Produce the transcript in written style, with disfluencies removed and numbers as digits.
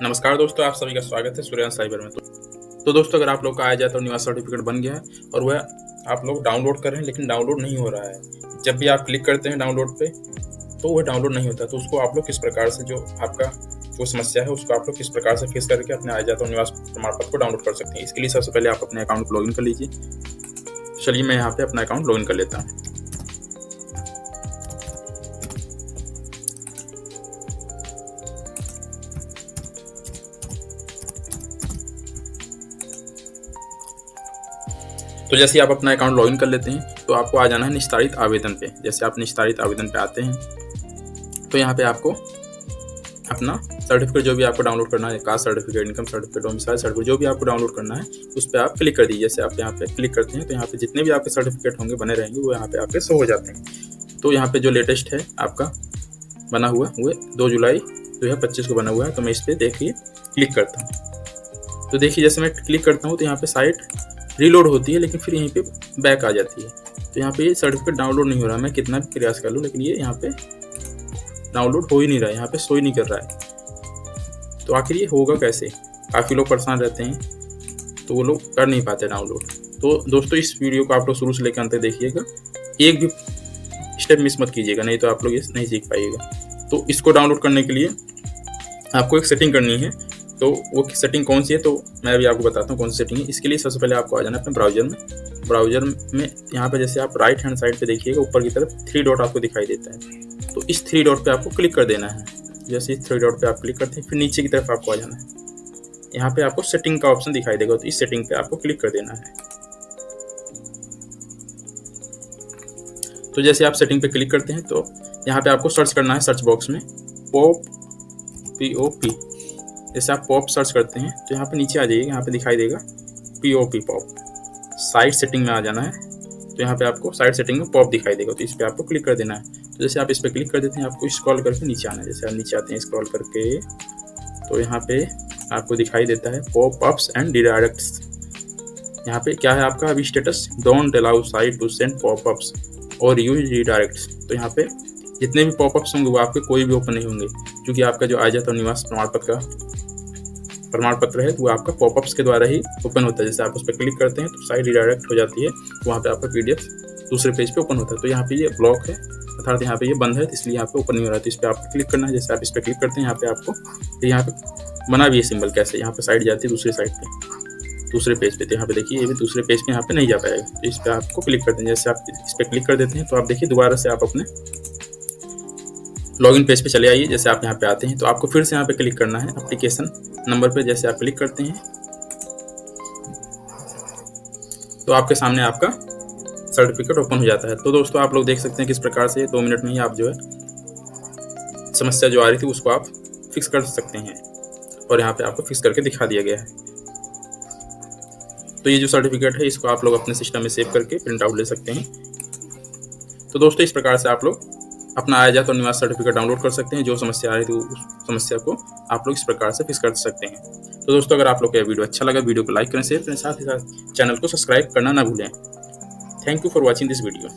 नमस्कार दोस्तों, आप सभी का स्वागत है सूर्यांश साइबर में। तो दोस्तों, अगर आप लोग का आ जाए तो निवास सर्टिफिकेट बन गया है और वह आप लोग डाउनलोड कर रहे हैं लेकिन डाउनलोड नहीं हो रहा है। जब भी आप क्लिक करते हैं डाउनलोड पे तो वह डाउनलोड नहीं होता। तो उसको आप लोग किस प्रकार से, जो आपका वो समस्या है उसको आप लोग किस प्रकार से फेस करके अपने आ जाता निवास प्रमाण पत्र को डाउनलोड कर सकते हैं। इसके लिए सबसे पहले आप अपने अकाउंट को लॉगिन कर लीजिए। चलिए मैं यहाँ पे अपना अकाउंट लॉगिन कर लेता हूँ। तो जैसे आप अपना अकाउंट लॉगिन कर लेते हैं तो आपको आ जाना है निस्तारित आवेदन पे। जैसे आप निस्तारित आवेदन पे आते हैं तो यहाँ पे आपको अपना सर्टिफिकेट जो भी आपको डाउनलोड करना है, caste certificate, income certificate, domicile certificate, जो भी आपको डाउनलोड करना है उस पर आप क्लिक कर दीजिए। जैसे आप यहाँ पे क्लिक करते हैं तो यहाँ पे जितने भी आपके सर्टिफिकेट होंगे बने रहेंगे वो यहाँ पे आपके शो हो जाते हैं। तो यहाँ पे जो लेटेस्ट है आपका बना हुआ वो 2 जुलाई 2025 को बना हुआ है। तो मैं इस पर देखिए क्लिक करता हूँ। तो देखिए जैसे मैं क्लिक करता हूँ तो यहाँ पे साइट रीलोड होती है लेकिन फिर यहीं पे बैक आ जाती है। तो यहाँ पे ये सर्टिफिकेट डाउनलोड नहीं हो रहा, मैं कितना भी प्रयास कर लूँ लेकिन ये यहाँ पे डाउनलोड हो ही नहीं रहा है, यहाँ पे शो ही नहीं कर रहा है। तो आखिर ये होगा कैसे? काफ़ी लोग परेशान रहते हैं तो वो लोग कर नहीं पाते डाउनलोड। तो दोस्तों, इस वीडियो को आप लोग शुरू से लेकर अंत तक देखिएगा, एक भी स्टेप मिस मत कीजिएगा, नहीं तो आप लोग ये नहीं सीख पाइएगा। तो इसको डाउनलोड करने के लिए आपको एक सेटिंग करनी है। तो वो सेटिंग कौन सी है तो मैं अभी आपको बताता हूँ कौन सी सेटिंग है। इसके लिए सबसे पहले आपको आ जाना है अपने ब्राउजर में यहाँ पे जैसे आप राइट हैंड साइड पे देखिएगा ऊपर की तरफ 3 डॉट आपको दिखाई देता है। तो इस 3 डॉट पे आपको क्लिक कर देना है। जैसे इस 3 डॉट पे आप क्लिक करते हैं फिर नीचे की तरफ आपको आ जाना है। यहाँ पे आपको सेटिंग का ऑप्शन दिखाई देगा, तो इस सेटिंग पे आपको क्लिक कर देना है। तो जैसे आप सेटिंग पे क्लिक करते हैं तो यहाँ पे आपको सर्च करना है सर्च बॉक्स में POP। जैसे आप पॉप सर्च करते हैं तो यहाँ पे नीचे आ जाइए, यहाँ पे दिखाई देगा POP पॉप। साइट सेटिंग में आ जाना है तो यहाँ पे आपको साइट सेटिंग में पॉप दिखाई देगा, तो इस पर आपको क्लिक कर देना है। तो जैसे आप इस पर क्लिक कर देते हैं आपको स्क्रॉल करके नीचे आना है। जैसे आप नीचे आते हैं स्क्रॉल करके तो यहाँ पे आपको दिखाई देता है पॉप अप्स एंड रिडायरेक्ट्स। यहाँ पे क्या है आपका अभी status, don't allow site to send pop ups और यूज रिडायरेक्ट्स। तो यहाँ पे जितने भी पॉपअप्स होंगे वो आपके कोई भी ओपन नहीं होंगे, क्योंकि आपका जो आ जाता निवास प्रमाण पत्र है वो आपका पॉपअप्स के द्वारा ही ओपन होता है। जैसे आप उस पर क्लिक करते हैं तो साइट रिडायरेक्ट हो जाती है, तो वहाँ पे आपका PDF दूसरे पेज पे ओपन होता है। तो यहाँ पे ये ब्लॉक है, अर्थात यहाँ पे ये बंद है, तो इसलिए यहाँ पे ओपन नहीं हो रहा है। तो इस पर आपको क्लिक करना है। जैसे आप इस पर क्लिक करते हैं यहाँ पे आपको यहाँ पे बना भी है सिंबल, कैसे यहाँ पे साइट जाती है दूसरी साइड पे, दूसरे पेज पे। तो यहाँ पे देखिए ये भी दूसरे पेज पे यहाँ पे नहीं जा पाएगा। तो इस पर आपको क्लिक करते हैं। जैसे आप इस पर क्लिक कर देते हैं तो आप देखिए दोबारा से आप अपने लॉगिन पेज पे चले आइए। जैसे आप यहाँ पे आते हैं तो आपको फिर से यहाँ पे क्लिक करना है एप्लीकेशन नंबर पे। जैसे आप क्लिक करते हैं तो आपके सामने आपका सर्टिफिकेट ओपन हो जाता है। तो दोस्तों, आप लोग देख सकते हैं किस प्रकार से 2 मिनट में ही आप जो है समस्या जो आ रही थी उसको आप फिक्स कर सकते हैं, और यहाँ पे आपको फिक्स करके दिखा दिया गया है। तो ये जो सर्टिफिकेट है इसको आप लोग अपने सिस्टम में सेव करके प्रिंट आउट ले सकते हैं। तो दोस्तों, इस प्रकार से आप लोग अपना आ जाता निवास सर्टिफिकेट डाउनलोड कर सकते हैं। जो समस्या आ रही थी उस समस्या को आप लोग इस प्रकार से फिक्स कर सकते हैं। तो दोस्तों, अगर आप लोग को यह वीडियो अच्छा लगा, वीडियो को लाइक करें, शेयर करें, साथ ही साथ चैनल को सब्सक्राइब करना ना भूलें। Thank you for watching this video.